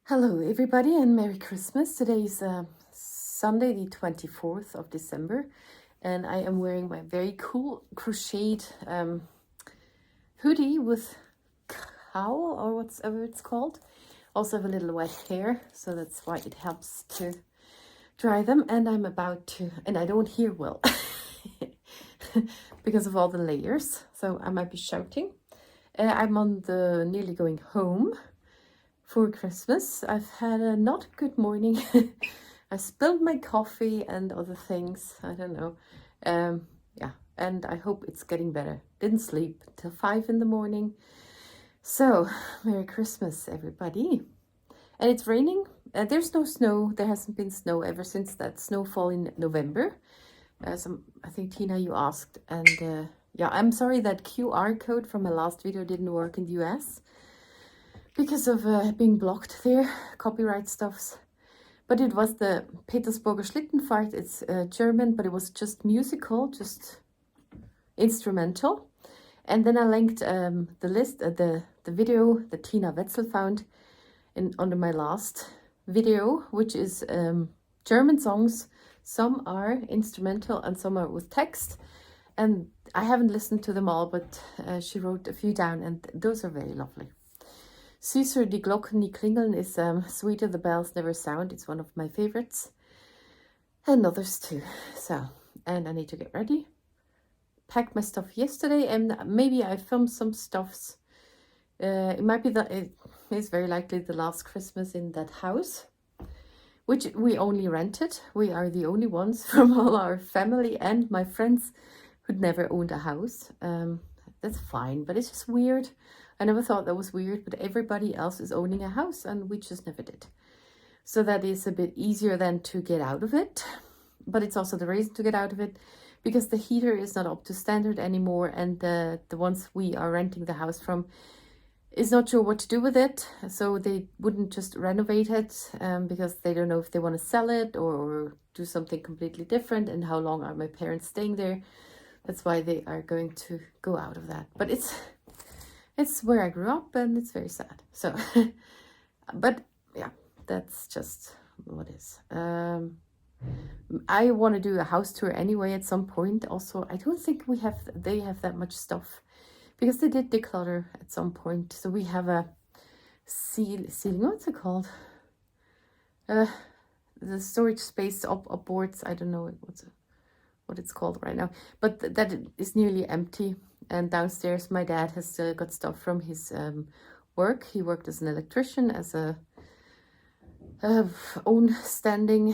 Hello everybody and Merry Christmas. Today is Sunday the 24th of December and I am wearing my very cool crocheted hoodie with cowl or whatever it's called. Also have a little wet hair, so that's why it helps to dry them, and I'm about to, and I don't hear well because of all the layers, so I might be shouting. I'm on the nearly going home for Christmas. I've had a not good morning. I spilled my coffee and other things. I don't know. Yeah, and I hope it's getting better. Didn't sleep till 5 in the morning. So, Merry Christmas, everybody. And it's raining. There's no snow. There hasn't been snow ever since that snowfall in November. I think, Tina, you asked. And yeah, I'm sorry that QR code from my last video didn't work in the US. Because of being blocked there, copyright stuffs. But it was the Petersburger Schlittenfahrt. It's German, but it was just musical, just instrumental. And then I linked the list, the video that Tina Wetzel found under my last video, which is German songs. Some are instrumental and some are with text. And I haven't listened to them all, but she wrote a few down, and those are very lovely. Süßer die Glocken nie klingeln is Sweeter the Bells Never Sound. It's one of my favorites. And others too. So, and I need to get ready. Packed my stuff yesterday, and maybe I filmed some stuffs. It might be that it is very likely the last Christmas in that house, which we only rented. We are the only ones from all our family and my friends who'd never owned a house. That's fine, but it's just weird. I never thought that was weird, but everybody else is owning a house and we just never did. So that is a bit easier than to get out of it. But it's also the reason to get out of it, because the heater is not up to standard anymore, and the ones we are renting the house from is not sure what to do with it. So they wouldn't just renovate it because they don't know if they want to sell it or do something completely different, and how long are my parents staying there. That's why they are going to go out of that. But it's where I grew up, and it's very sad. So, but yeah, that's just what is. I want to do a house tour anyway at some point. Also, I don't think they have that much stuff, because they did declutter at some point. So we have a ceiling. What's it called? The storage space upwards. I don't know what it's called right now, but that is nearly empty. And downstairs, my dad has got stuff from his work. He worked as an electrician, as a own standing.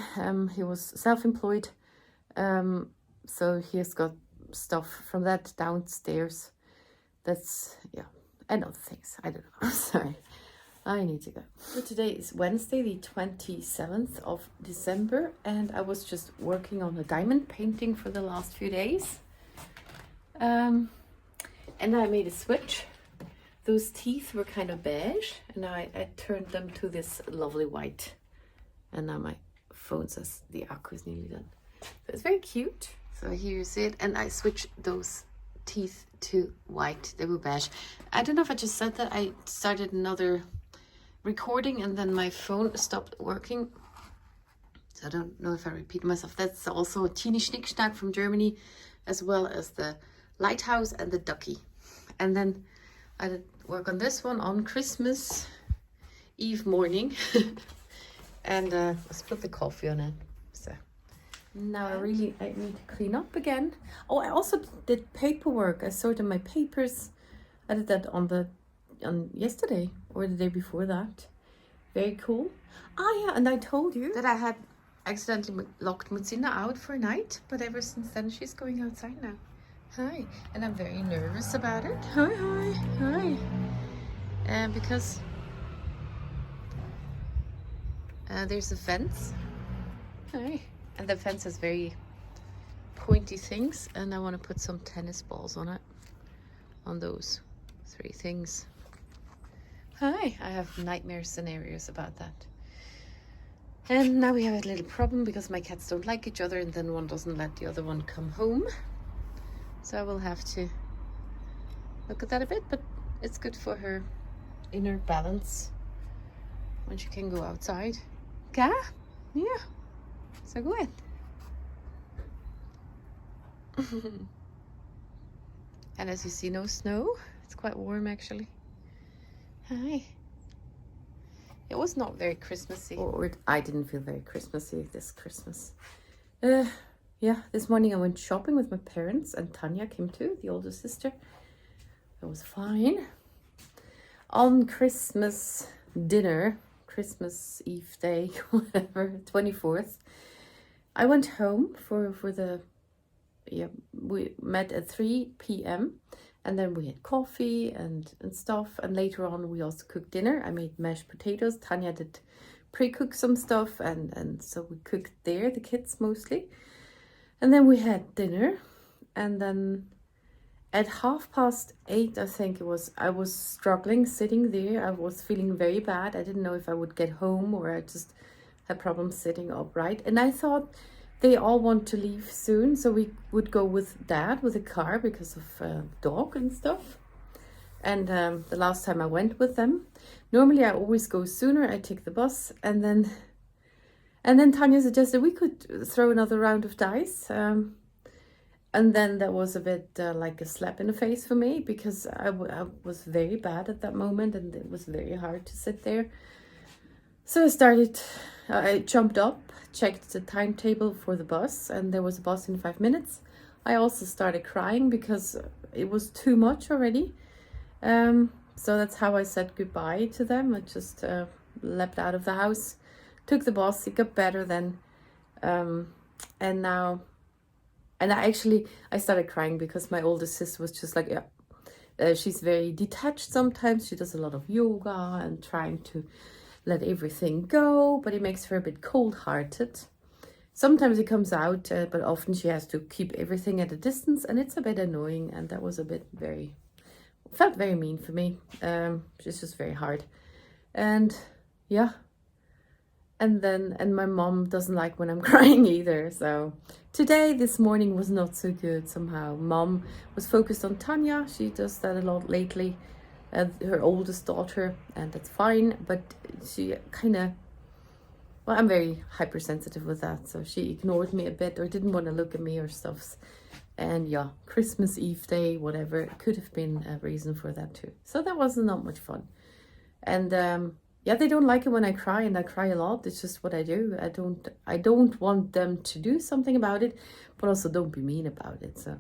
He was self-employed. So he has got stuff from that downstairs. That's, yeah, and other things. I don't know. Sorry. I need to go. So today is Wednesday, the 27th of December. And I was just working on a diamond painting for the last few days. And I made a switch. Those teeth were kind of beige, and I turned them to this lovely white. And now my phone says the accu is nearly done. So it's very cute. So here's it. And I switched those teeth to white. They were beige. I don't know if I just said that. I started another recording and then my phone stopped working. So I don't know if I repeat myself. That's also a teeny Schnickschnack from Germany, as well as the lighthouse and the ducky. And then I did work on this one on Christmas Eve morning. And let's put the coffee on it. So now I need to clean up again. Oh, I also did paperwork. I sorted my papers. I did that on yesterday or the day before that. Very cool. Ah yeah, and I told you that I had accidentally locked Mutsina out for a night, but ever since then she's going outside now. Hi. And I'm very nervous about it. Hi. Because there's a fence. Hi. And the fence has very pointy things, and I want to put some tennis balls on it. On those 3 things. Hi. I have nightmare scenarios about that. And now we have a little problem because my cats don't like each other, and then one doesn't let the other one come home. So I will have to look at that a bit, but it's good for her inner balance. when she can go outside. Ja? Ja. So good. And as you see, no snow. It's quite warm actually. Hi. It was not very Christmassy. Or I didn't feel very Christmassy this Christmas. Yeah, this morning I went shopping with my parents and Tanya came too, the older sister. It was fine. On Christmas dinner, Christmas Eve day, whatever, 24th, I went home for the, yeah, we met at 3 p.m. and then we had coffee and stuff. And later on we also cooked dinner. I made mashed potatoes. Tanya did pre-cook some stuff and so we cooked there, the kids mostly. And then we had dinner, and then at 8:30, I think it was, I was struggling sitting there. I was feeling very bad. I didn't know if I would get home or I just had problems sitting upright. And I thought they all want to leave soon, so we would go with Dad with a car because of dog and stuff. And the last time I went with them, normally I always go sooner. I take the bus, and then Tanya suggested we could throw another round of dice. And then that was a bit like a slap in the face for me because I was very bad at that moment and it was very hard to sit there. So I jumped up, checked the timetable for the bus, and there was a bus in 5 minutes. I also started crying because it was too much already. So that's how I said goodbye to them. I just leapt out of the house, took the bus, it got better then. And I started crying because my older sister was just like, yeah, she's very detached sometimes. She does a lot of yoga and trying to let everything go, but it makes her a bit cold-hearted. Sometimes it comes out, but often she has to keep everything at a distance, and it's a bit annoying, and that was a bit felt very mean for me. It's just very hard. And yeah. And my mom doesn't like when I'm crying either. So this morning was not so good somehow. Mom was focused on Tanya. She does that a lot lately, her oldest daughter, and that's fine. But she well, I'm very hypersensitive with that. So she ignored me a bit or didn't want to look at me or stuff. And yeah, Christmas Eve day, whatever, it could have been a reason for that too. So that was not much fun. And yeah, they don't like it when I cry, and I cry a lot. It's just what I do. I don't want them to do something about it, but also don't be mean about it. So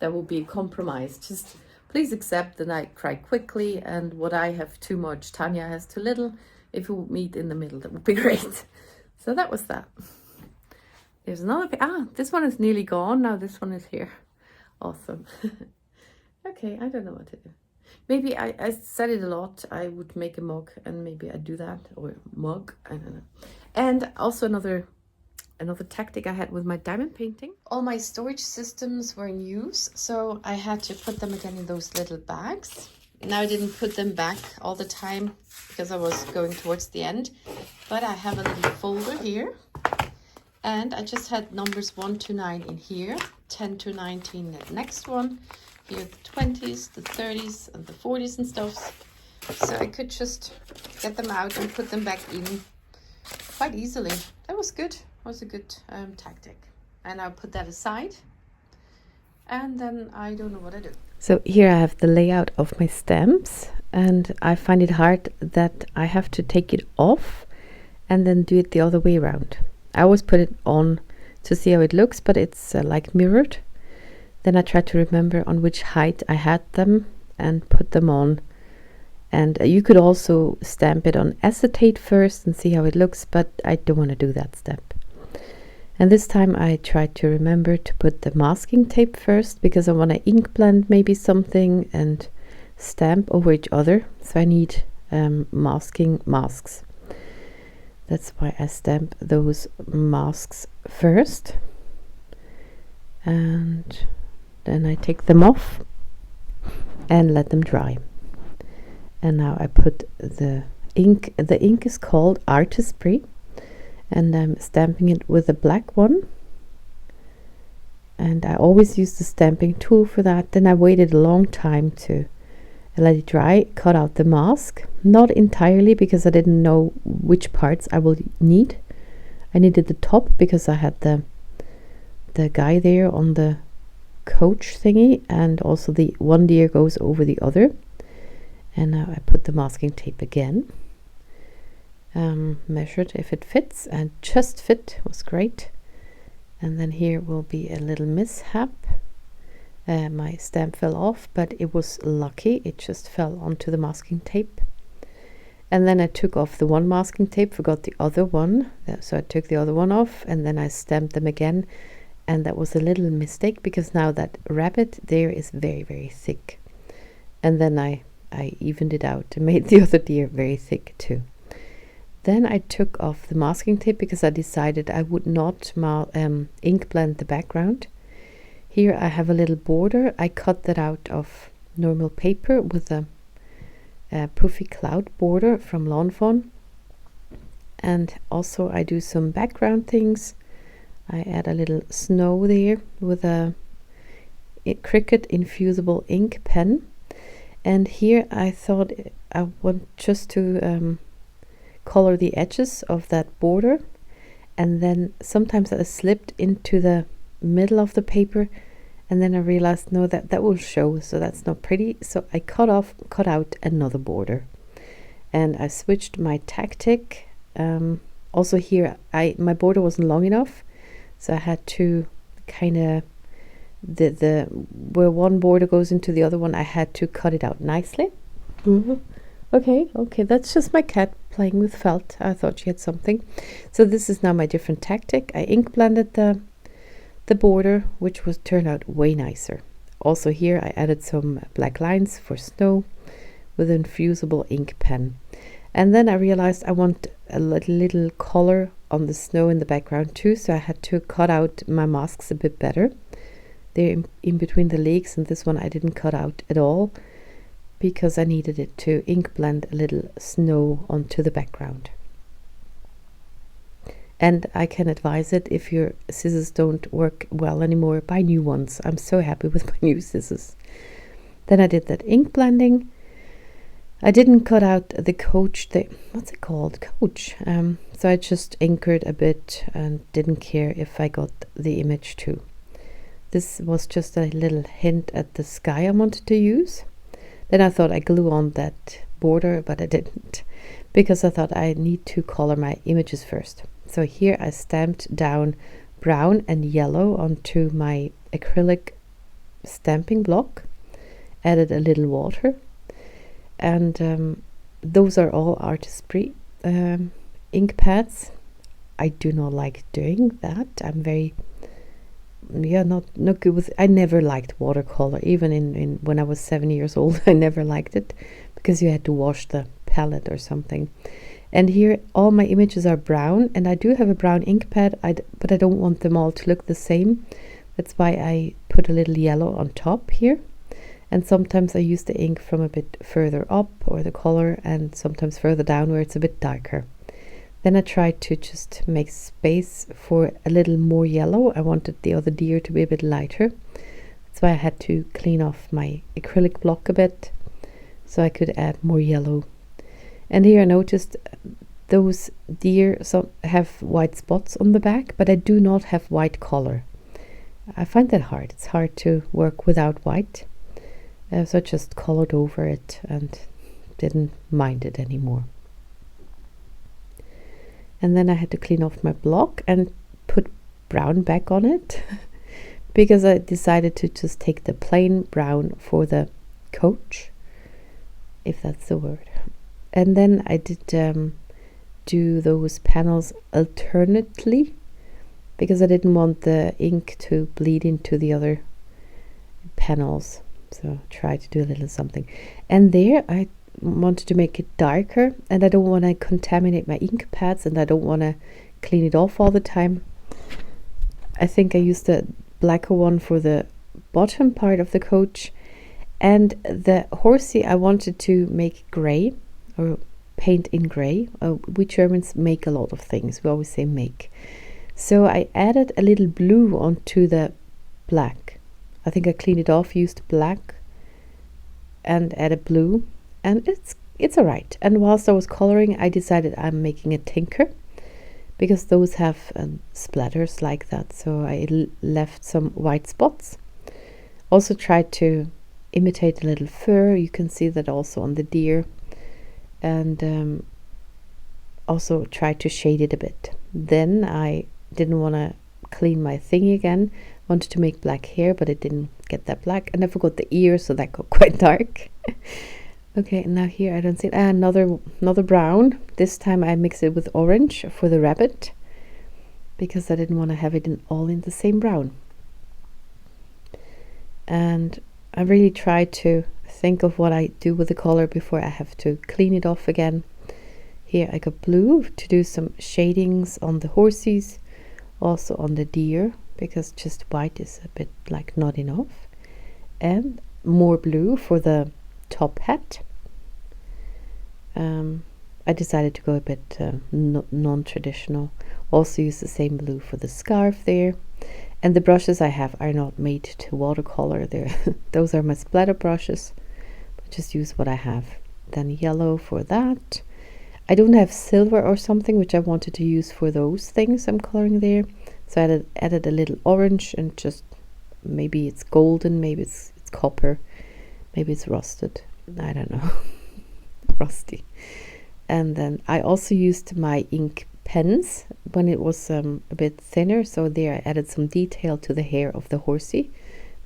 that will be a compromise. Just please accept that I cry quickly, and what I have too much, Tanya has too little. If we meet in the middle, that would be great. So that was that. There's another, this one is nearly gone. Now this one is here. Awesome. Okay, I don't know what to do. Maybe I said it a lot. I would make a mug, and maybe I do that, or mug, I don't know. And also another tactic I had with my diamond painting. All my storage systems were in use, so I had to put them again in those little bags. Now I didn't put them back all the time because I was going towards the end, but I have a little folder here, and I just had numbers 1 to 9 in here, 10 to 19 the next one. Here the 20s, the 30s, and the 40s and stuff. So I could just get them out and put them back in quite easily. That was good. That was a good tactic. And I'll put that aside. And then I don't know what I do. So here I have the layout of my stamps. And I find it hard that I have to take it off and then do it the other way around. I always put it on to see how it looks, but it's like mirrored. Then I try to remember on which height I had them and put them on. And you could also stamp it on acetate first and see how it looks, but I don't want to do that step. And this time I tried to remember to put the masking tape first because I want to ink blend maybe something and stamp over each other. So I need masking masks. That's why I stamp those masks first. And then I take them off and let them dry. And now I put the ink. The ink is called Artesprix, and I'm stamping it with a black one. And I always use the stamping tool for that. Then I waited a long time to I let it dry, cut out the mask, not entirely because I didn't know which parts I will need. I needed the top because I had the guy there on the coach thingy, and also the one deer goes over the other. And now I put the masking tape again, measured if it fits, and just fit, was great. And then here will be a little mishap. My stamp fell off, but it was lucky, it just fell onto the masking tape. And then I took off the one masking tape, forgot the other one, so I took the other one off, and then I stamped them again. And that was a little mistake, because now that rabbit there is very, very thick. And then I evened it out and made the other deer very thick too. Then I took off the masking tape because I decided I would not ink blend the background. Here I have a little border. I cut that out of normal paper with a puffy cloud border from Lawn Fawn. And also I do some background things. I add a little snow there with a Cricut Infusable ink pen. And here I thought I want just to color the edges of that border. And then sometimes I slipped into the middle of the paper, and then I realized no, that will show, so that's not pretty. So I cut out another border, and I switched my tactic. Also here my border wasn't long enough, so I had to kind of the where one border goes into the other one, I had to cut it out nicely. Okay, that's just my cat playing with felt. I thought she had something. So this is now my different tactic. I ink blended the border, which turned out way nicer. Also here I added some black lines for snow with an Infusable ink pen. And then I realized I want a little color on the snow in the background too, so I had to cut out my masks a bit better. They're in between the legs, and this one I didn't cut out at all because I needed it to ink blend a little snow onto the background. And I can advise it, if your scissors don't work well anymore, buy new ones. I'm so happy with my new scissors. Then I did that ink blending. I didn't cut out the coach, what's it called? Coach. So I just anchored a bit and didn't care if I got the image too. This was just a little hint at the sky I wanted to use. Then I thought I glue on that border, but I didn't, because I thought I need to color my images first. So here I stamped down brown and yellow onto my acrylic stamping block, added a little water, and those are all Artesprix ink pads. I do not like doing that. I'm very not good with. I never liked watercolor, even in when I was 7 years old. I never liked it because you had to wash the palette or something. And here all my images are brown, and I do have a brown ink pad, but I don't want them all to look the same. That's why I put a little yellow on top here. And sometimes I use the ink from a bit further up, or the color, and sometimes further down where it's a bit darker. Then I tried to just make space for a little more yellow. I wanted the other deer to be a bit lighter. That's why I had to clean off my acrylic block a bit so I could add more yellow. And here I noticed those deer have white spots on the back, but I do not have white color. I find that hard. It's hard to work without white. So I just colored over it and didn't mind it anymore. And then I had to clean off my block and put brown back on it because I decided to just take the plain brown for the coach, if that's the word. And then I did do those panels alternately because I didn't want the ink to bleed into the other panels. So try to do a little something. And there I wanted to make it darker, and I don't want to contaminate my ink pads, and I don't want to clean it off all the time. I think I used the blacker one for the bottom part of the coach, and the horsey I wanted to make gray or paint in gray. We Germans make a lot of things. We always say make. So I added a little blue onto the black. I think I cleaned it off, used black and added blue, and it's alright. And whilst I was coloring, I decided I'm making a tinker, because those have splatters like that, so I left some white spots. Also tried to imitate a little fur. You can see that also on the deer, and also tried to shade it a bit. Then I didn't want to clean my thing again. Wanted to make black hair, but it didn't get that black, and I forgot the ear, so that got quite dark. Okay, now here I don't see another brown. This time I mixed it with orange for the rabbit, because I didn't want to have it all in the same brown. And I really tried to think of what I do with the color before I have to clean it off again. Here I got blue to do some shadings on the horses, also on the deer, because just white is a bit like not enough. And more blue for the top hat. I decided to go a bit non-traditional. Also use the same blue for the scarf there. And the brushes I have are not made to watercolor. Those are my splatter brushes. But just use what I have. Then yellow for that. I don't have silver or something, which I wanted to use for those things I'm coloring there. So I added a little orange, and just maybe it's golden, maybe it's copper, maybe it's rusted. I don't know. Rusty. And then I also used my ink pens when it was a bit thinner, so there I added some detail to the hair of the horsey,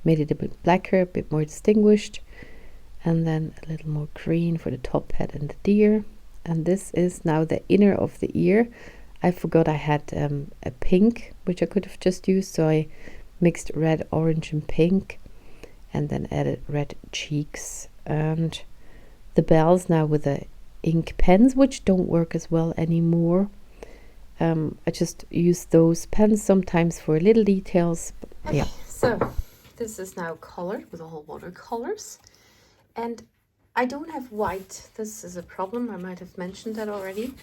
made it a bit blacker, a bit more distinguished, and then a little more green for the top hat and the deer. And this is now the inner of the ear. I forgot I had a pink, which I could have just used, so I mixed red, orange and pink, and then added red cheeks and the bells now with the ink pens, which don't work as well anymore. I just use those pens sometimes for little details. Okay, yeah. So this is now colored with all watercolors, and I don't have white. This is a problem. I might have mentioned that already.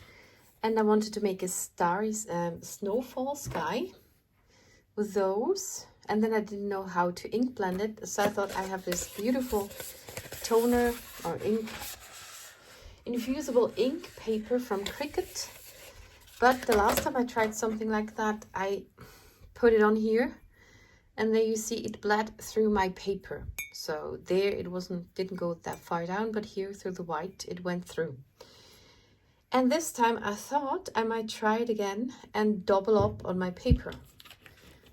And I wanted to make a starry snowfall sky with those, and then I didn't know how to ink blend it, so I thought I have this beautiful toner or infusable ink paper from Cricut. But the last time I tried something like that, I put it on here, and there you see it bled through my paper. So there it didn't go that far down, but here through the white it went through. And this time I thought I might try it again and double up on my paper.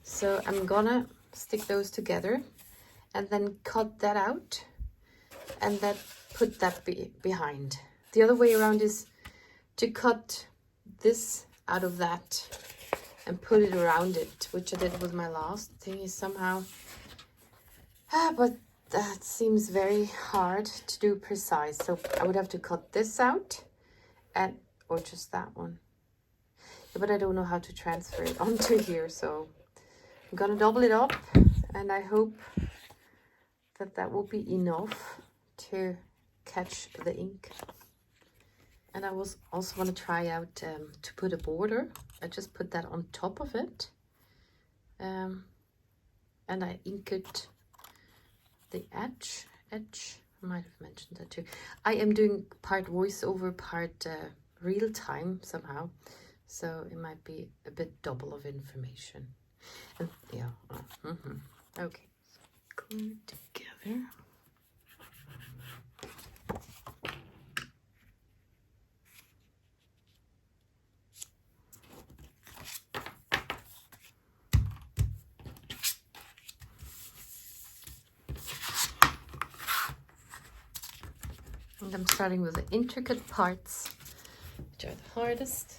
So I'm gonna stick those together and then cut that out and then put that behind. The other way around is to cut this out of that and put it around it, which I did with my last thing is somehow, but that seems very hard to do precise. So I would have to cut this out or just that one. Yeah, but I don't know how to transfer it onto here, so I'm gonna double it up, and I hope that will be enough to catch the ink. And I was also want to try out to put a border. I just put that on top of it, and I inked the edge. I might have mentioned that too. I am doing part voiceover, part real time somehow, so it might be a bit double of information. And yeah, okay, glue it together. And I'm starting with the intricate parts, which are the hardest.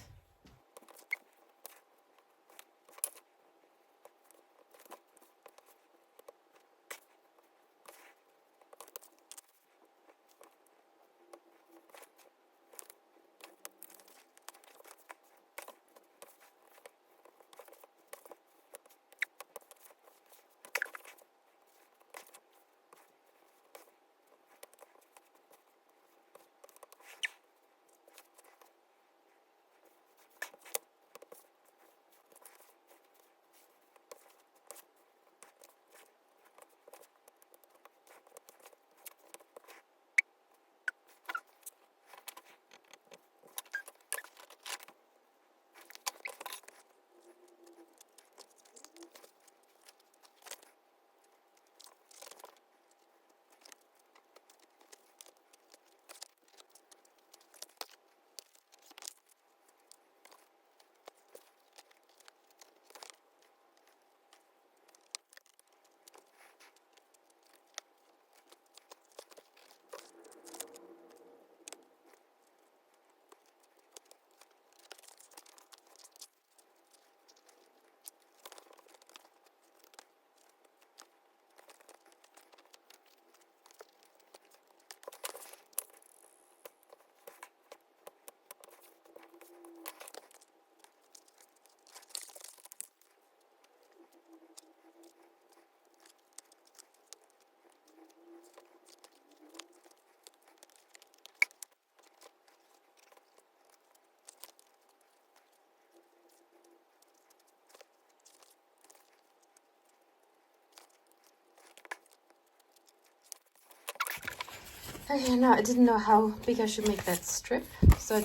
Okay, now I didn't know how big I should make that strip, so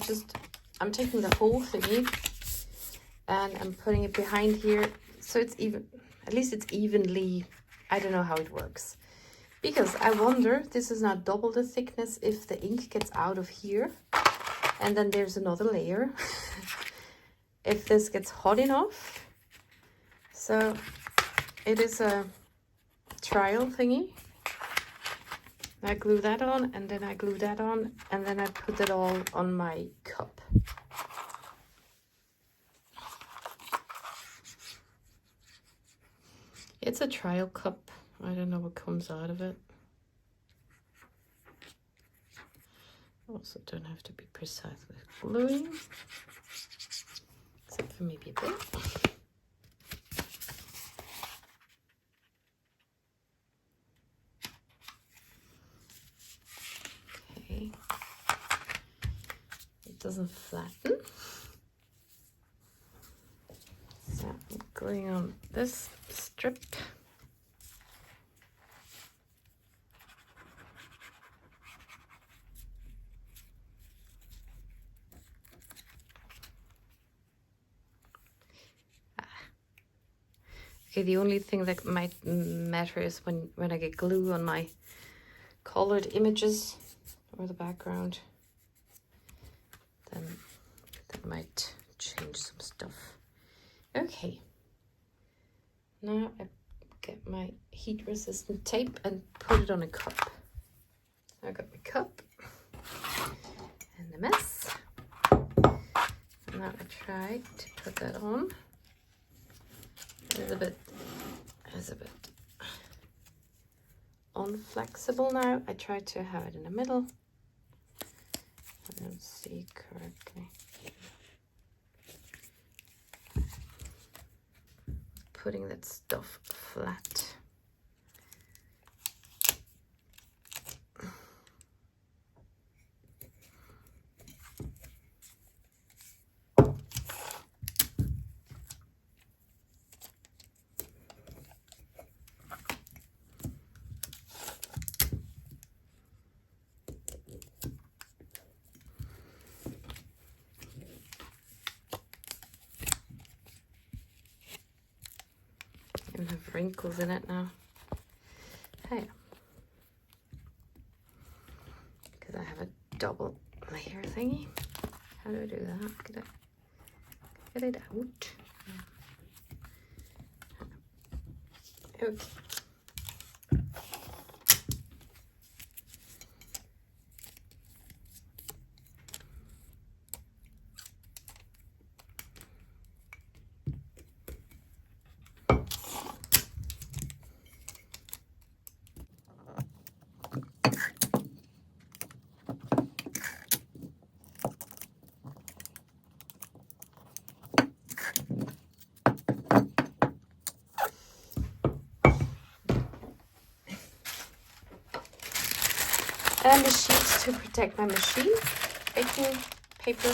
I'm taking the whole thingy and I'm putting it behind here, so it's even, at least it's evenly. I don't know how it works, because I wonder, this is now double the thickness, if the ink gets out of here and then there's another layer, if this gets hot enough. So it is a trial thingy. I glue that on, and then I glue that on, and then I put it all on my cup. It's a trial cup. I don't know what comes out of it. Also don't have to be precise with gluing, except for maybe a bit. Okay. It doesn't flatten. So I'm going on this strip. Okay, the only thing that might matter is when I get glue on my colored images or the background, then that might change some stuff. Okay, now I get my heat resistant tape and put it on a cup. I got my cup and the mess. Now I try to put that on. It's a bit unflexible now. I try to have it in the middle. I don't see correctly. Putting that stuff flat. And have wrinkles in it now. Hey, because I have a double layer thingy. How do I do that? Get it out. Okay. And the sheets to protect my machine, baking paper.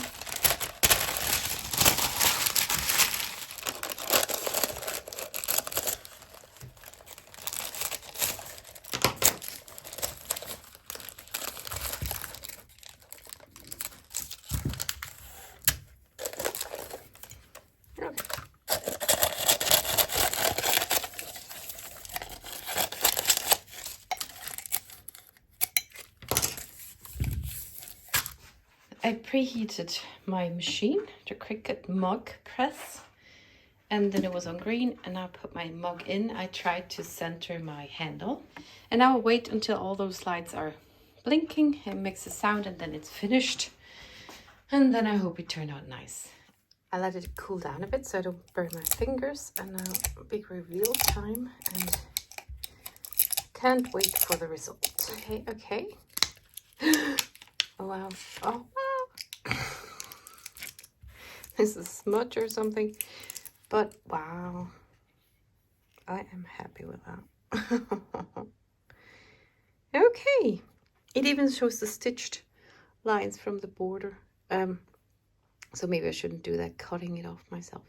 Okay. I preheated my machine, the Cricut mug press, and then it was on green, and I put my mug in. I tried to center my handle, and now I'll wait until all those lights are blinking and makes a sound, and then it's finished. And then I hope it turned out nice. I let it cool down a bit so I don't burn my fingers, and now big reveal time, and can't wait for the result. Okay. Oh wow. Oh wow. This is smudge or something, but wow, I am happy with that. Okay, it even shows the stitched lines from the border. So maybe I shouldn't do that, cutting it off myself.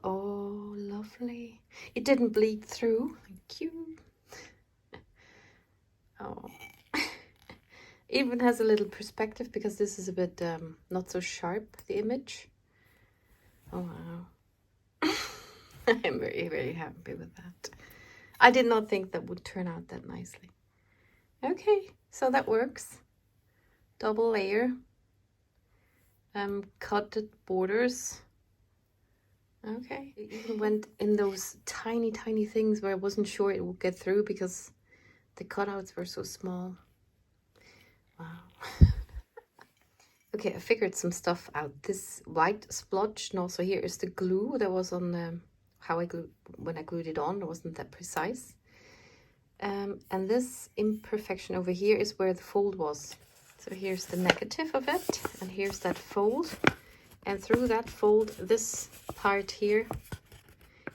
Oh, lovely. It didn't bleed through. Thank you. Oh. Even has a little perspective because this is a bit not so sharp, the image. Oh wow. I'm very, very happy with that. I did not think that would turn out that nicely. Okay, so that works. Double layer. Cutted borders. Okay. It even went in those tiny, tiny things where I wasn't sure it would get through because the cutouts were so small. Wow. Okay, I figured some stuff out. This white splotch, and also here is the glue that was on the, when I glued it on. It wasn't that precise. And this imperfection over here is where the fold was. So here's the negative of it, and here's that fold. And through that fold, this part here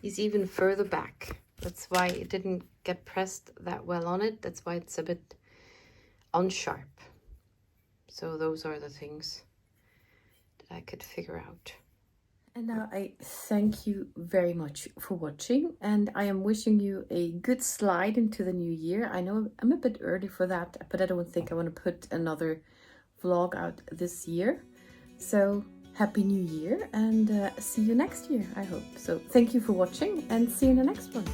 is even further back. That's why it didn't get pressed that well on it. That's why it's a bit unsharp. So those are the things that I could figure out. And now I thank you very much for watching, and I am wishing you a good slide into the new year. I know I'm a bit early for that, but I don't think I want to put another vlog out this year. So happy new year, and see you next year, I hope. So thank you for watching, and see you in the next one.